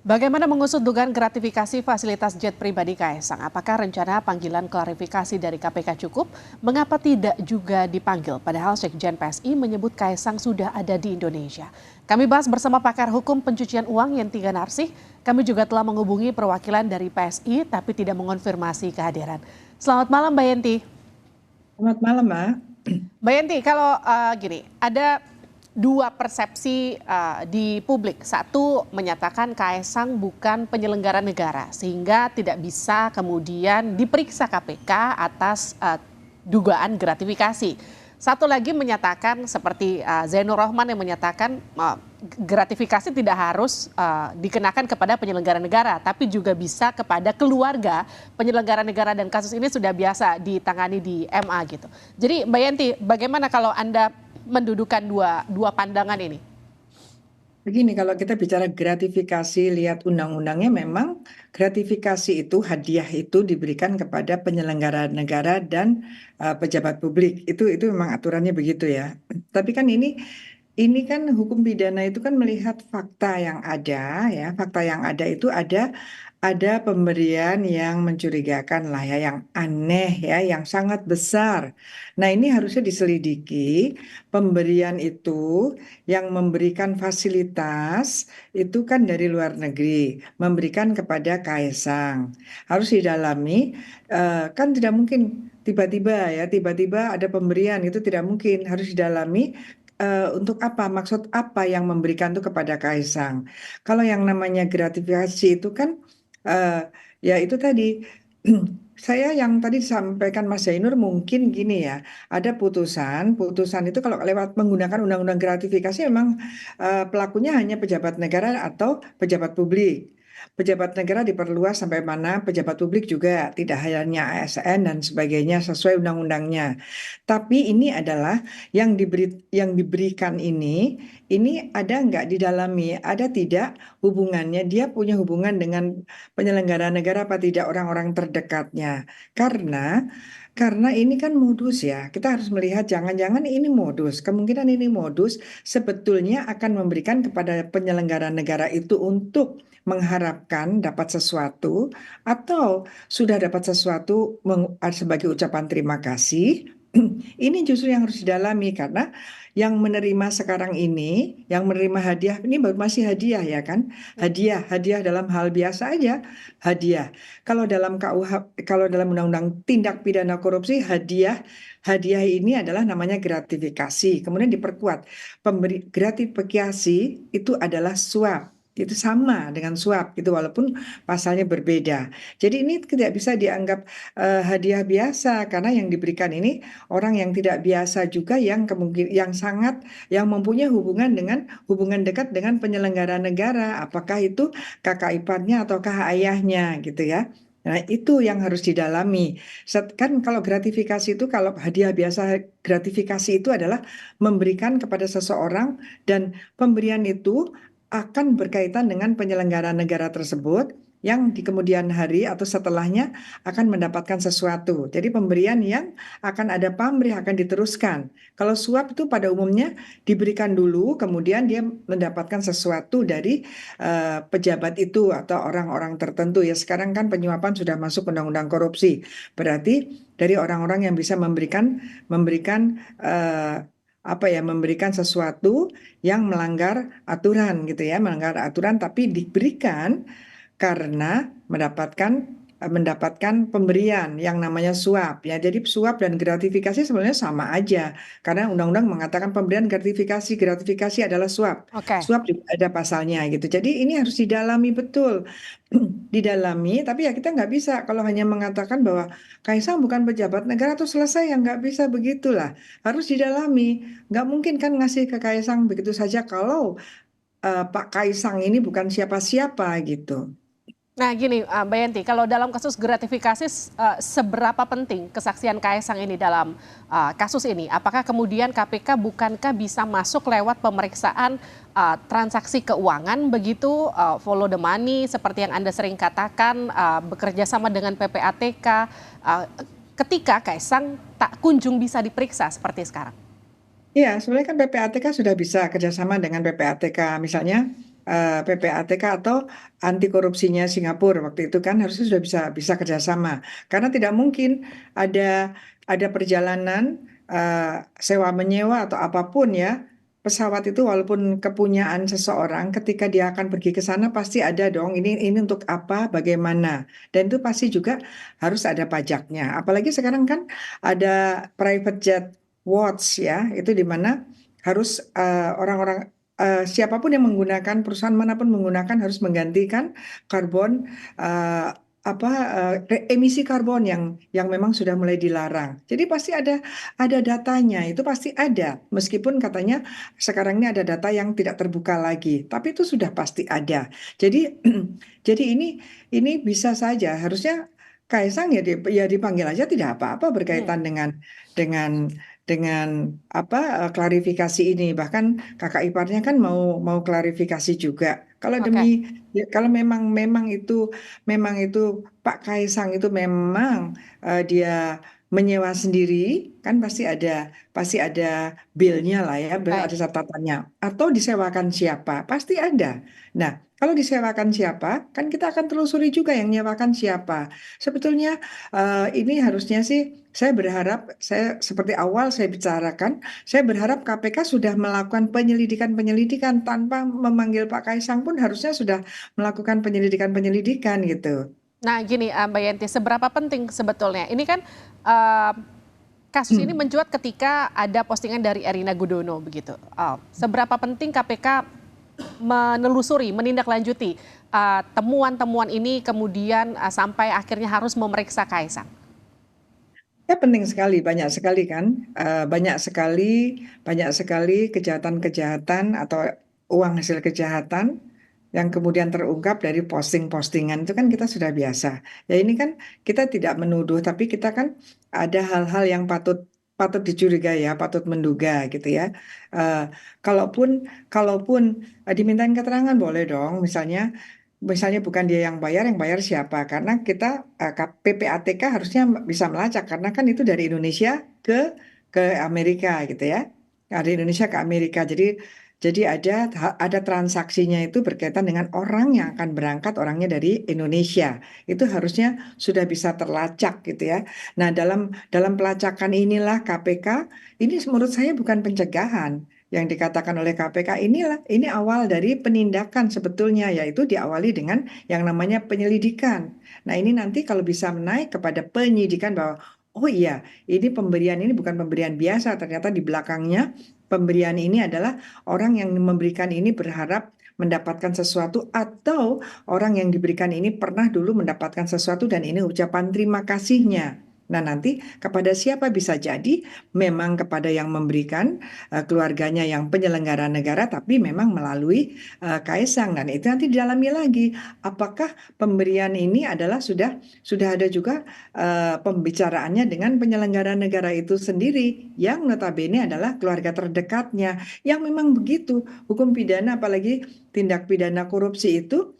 Bagaimana mengusut dugaan gratifikasi fasilitas jet pribadi Kaisang? Apakah rencana panggilan klarifikasi dari KPK cukup? Mengapa tidak juga dipanggil? Padahal Sekjen PSI menyebut Kaisang sudah ada di Indonesia. Kami bahas bersama pakar hukum pencucian uang Yenti Ganarsih. Kami juga telah menghubungi perwakilan dari PSI tapi tidak mengonfirmasi kehadiran. Selamat malam Mbak Yenti. Selamat malam, Mbak. Mbak Yenti, kalau gini, ada dua persepsi di publik. Satu menyatakan Kaisang bukan penyelenggara negara sehingga tidak bisa kemudian diperiksa KPK atas dugaan gratifikasi. Satu lagi menyatakan seperti Zainur Rohman yang menyatakan gratifikasi tidak harus dikenakan kepada penyelenggara negara, tapi juga bisa kepada keluarga penyelenggara negara dan kasus ini sudah biasa ditangani di MA gitu. Jadi Mbak Yenti, bagaimana kalau Anda mendudukan dua pandangan ini? Begini, kalau kita bicara gratifikasi, lihat undang-undangnya memang gratifikasi itu, hadiah itu diberikan kepada penyelenggara negara dan pejabat publik. Itu memang aturannya begitu ya. Tapi kan ini kan hukum pidana itu kan melihat fakta yang ada ya. Fakta yang ada itu ada pemberian yang mencurigakan lah ya, yang aneh ya, yang sangat besar. Nah, ini harusnya diselidiki. Pemberian itu yang memberikan fasilitas itu kan dari luar negeri, memberikan kepada Kaisang. Harus didalami, kan tidak mungkin tiba-tiba ada pemberian, itu tidak mungkin. Harus didalami untuk apa, maksud apa yang memberikan itu kepada Kaisang. Kalau yang namanya gratifikasi itu kan ya itu tadi saya yang tadi disampaikan Mas Zainur mungkin gini ya, ada putusan itu kalau lewat menggunakan undang-undang gratifikasi memang pelakunya hanya pejabat negara atau pejabat publik. Pejabat negara diperluas sampai mana, pejabat publik juga tidak hanya ASN dan sebagainya sesuai undang-undangnya. Tapi ini adalah yang diberikan ini ada nggak didalami, ada tidak hubungannya, dia punya hubungan dengan penyelenggara negara apa tidak orang-orang terdekatnya. Karena ini kan modus ya. Kita harus melihat jangan-jangan ini modus. Kemungkinan ini modus sebetulnya akan memberikan kepada penyelenggara negara itu untuk mengharapkan dapat sesuatu atau sudah dapat sesuatu sebagai ucapan terima kasih. Ini justru yang harus didalami karena yang menerima sekarang ini, yang menerima hadiah ini baru masih hadiah ya kan? Hadiah dalam hal biasa aja, hadiah. Kalau dalam KUH, kalau dalam Undang-Undang Tindak Pidana Korupsi, hadiah ini adalah namanya gratifikasi. Kemudian diperkuat, gratifikasi itu adalah suap. Itu sama dengan suap, itu walaupun pasalnya berbeda. Jadi ini tidak bisa dianggap hadiah biasa karena yang diberikan ini orang yang tidak biasa juga yang mempunyai hubungan dekat dengan penyelenggara negara, apakah itu kakak iparnya ataukah ayahnya gitu ya. Nah, itu yang harus didalami. Kan kalau gratifikasi itu, kalau hadiah biasa, gratifikasi itu adalah memberikan kepada seseorang dan pemberian itu akan berkaitan dengan penyelenggara negara tersebut yang di kemudian hari atau setelahnya akan mendapatkan sesuatu. Jadi pemberian yang akan ada pamrih, akan diteruskan. Kalau suap itu pada umumnya diberikan dulu, kemudian dia mendapatkan sesuatu dari pejabat itu atau orang-orang tertentu. Ya sekarang kan penyuapan sudah masuk undang-undang korupsi. Berarti dari orang-orang yang bisa memberikan memberikan sesuatu yang melanggar aturan gitu ya, melanggar aturan tapi diberikan karena mendapatkan pemberian yang namanya suap ya. Jadi suap dan gratifikasi sebenarnya sama aja karena undang-undang mengatakan pemberian gratifikasi adalah suap. Oke. Suap juga ada pasalnya gitu. Jadi ini harus didalami betul. Didalami, tapi ya kita nggak bisa kalau hanya mengatakan bahwa Kaisang bukan pejabat negara atau selesai, ya nggak bisa begitulah. Harus didalami. Nggak mungkin kan ngasih ke Kaisang begitu saja kalau Pak Kaisang ini bukan siapa-siapa gitu. Nah gini Mbak Yenti, kalau dalam kasus gratifikasi seberapa penting kesaksian Kaisang ini dalam kasus ini? Apakah kemudian KPK bukankah bisa masuk lewat pemeriksaan transaksi keuangan begitu, follow the money seperti yang Anda sering katakan, bekerja sama dengan PPATK, ketika Kaisang tak kunjung bisa diperiksa seperti sekarang? Iya, sebenarnya kan PPATK sudah bisa kerjasama dengan PPATK. Misalnya PPATK atau anti korupsinya Singapura waktu itu kan harusnya sudah bisa bisa kerjasama karena tidak mungkin ada perjalanan sewa menyewa atau apapun ya pesawat itu walaupun kepunyaan seseorang ketika dia akan pergi ke sana pasti ada dong ini untuk apa bagaimana dan itu pasti juga harus ada pajaknya apalagi sekarang kan ada private jet watch ya itu di mana harus orang-orang siapapun yang menggunakan perusahaan manapun menggunakan harus menggantikan karbon eh, emisi karbon yang memang sudah mulai dilarang. Jadi pasti ada datanya, itu pasti ada. Meskipun katanya sekarang ini ada data yang tidak terbuka lagi, tapi itu sudah pasti ada. Jadi jadi ini bisa saja harusnya Kaisang ya dipanggil aja tidak apa-apa Hmm, berkaitan dengan klarifikasi ini. Bahkan kakak iparnya kan mau mau klarifikasi juga. oke, Kalau memang itu Pak Kaisang itu memang dia menyewa sendiri kan pasti ada bilnya lah ya, baik. ada catatannya. Atau disewakan siapa? Pasti ada. Nah, kalau disewakan siapa, kan kita akan telusuri juga yang nyewakan siapa. Sebetulnya ini harusnya sih saya berharap, saya seperti awal saya bicarakan, saya berharap KPK sudah melakukan penyelidikan-penyelidikan tanpa memanggil Pak Kaisang pun harusnya sudah melakukan penyelidikan-penyelidikan gitu. Nah, gini, Mbak Yenti, seberapa penting sebetulnya? Ini kan eh, kasus ini mencuat ketika ada postingan dari Erina Gudono begitu. Seberapa penting KPK menelusuri, menindaklanjuti temuan-temuan ini kemudian sampai akhirnya harus memeriksa Kaisang? Ya penting sekali, banyak sekali kan, banyak sekali kejahatan-kejahatan atau uang hasil kejahatan yang kemudian terungkap dari posting-postingan itu kan kita sudah biasa. Ya ini kan kita tidak menuduh, tapi kita kan ada hal-hal yang patut patut dicurigai ya, patut menduga gitu ya. Eh, kalaupun kalaupun dimintain keterangan boleh dong, misalnya bukan dia yang bayar siapa? Karena kita PPATK harusnya bisa melacak karena kan itu dari Indonesia ke Amerika gitu ya. Dari Indonesia ke Amerika. Jadi ada transaksinya itu berkaitan dengan orang yang akan berangkat orangnya dari Indonesia. Itu harusnya sudah bisa terlacak gitu ya. Nah, dalam pelacakan inilah KPK ini menurut saya bukan pencegahan yang dikatakan oleh KPK ini awal dari penindakan sebetulnya yaitu diawali dengan yang namanya penyelidikan. Nah, ini nanti kalau bisa menaik kepada penyidikan bahwa oh iya, ini pemberian ini bukan pemberian biasa, ternyata di belakangnya pemberian ini adalah orang yang memberikan ini berharap mendapatkan sesuatu atau orang yang diberikan ini pernah dulu mendapatkan sesuatu dan ini ucapan terima kasihnya. Nah, nanti kepada siapa bisa jadi memang kepada yang memberikan keluarganya yang penyelenggara negara tapi memang melalui Kaisang dan itu nanti didalami lagi apakah pemberian ini adalah sudah ada juga pembicaraannya dengan penyelenggara negara itu sendiri yang notabene adalah keluarga terdekatnya yang memang begitu hukum pidana apalagi tindak pidana korupsi itu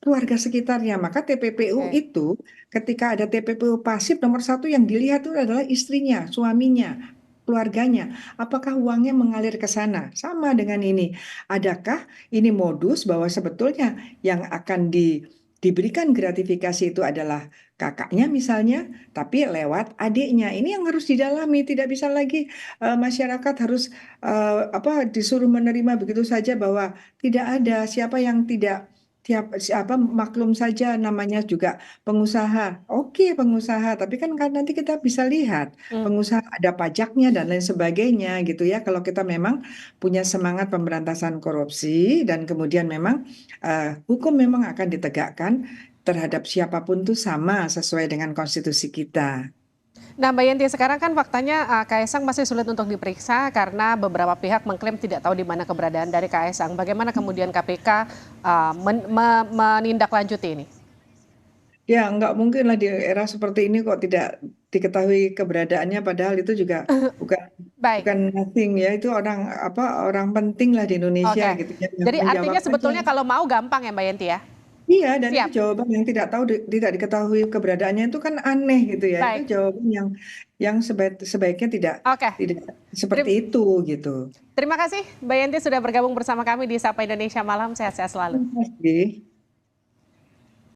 keluarga sekitarnya maka TPPU Oke. itu ketika ada TPPU pasif nomor satu yang dilihat itu adalah istrinya suaminya keluarganya. Apakah uangnya mengalir ke sana? Sama dengan ini. Adakah ini modus bahwa sebetulnya yang akan diberikan gratifikasi itu adalah kakaknya misalnya, tapi lewat adiknya. Ini yang harus didalami. Tidak bisa lagi masyarakat harus disuruh menerima begitu saja bahwa tidak ada siapa yang tidak siapa maklum saja namanya juga pengusaha. Oke, pengusaha, tapi kan nanti kita bisa lihat Hmm. pengusaha ada pajaknya dan lain sebagainya gitu ya. Kalau kita memang punya semangat pemberantasan korupsi dan kemudian memang hukum memang akan ditegakkan terhadap siapapun tuh sama sesuai dengan konstitusi kita. Nah, Mbak Yenti, sekarang kan faktanya Kaisang masih sulit untuk diperiksa karena beberapa pihak mengklaim tidak tahu di mana keberadaan dari Kaisang. Bagaimana kemudian KPK menindaklanjuti ini? Ya, nggak mungkin lah di era seperti ini kok tidak diketahui keberadaannya, padahal itu juga bukan Baik, bukan nothing ya, itu orang penting lah di Indonesia oke. gitu ya, yang Jadi menjawab artinya aja. sebetulnya kalau mau gampang ya Mbak Yenti ya? Iya, dan itu Siap. jawaban yang tidak diketahui keberadaannya itu kan aneh gitu ya. Itu Baik. jawaban yang sebaiknya tidak Oke. tidak seperti Terim- itu gitu. Terima kasih Mbak Yenti sudah bergabung bersama kami di Sapa Indonesia Malam. Sehat-sehat selalu. Terima kasih.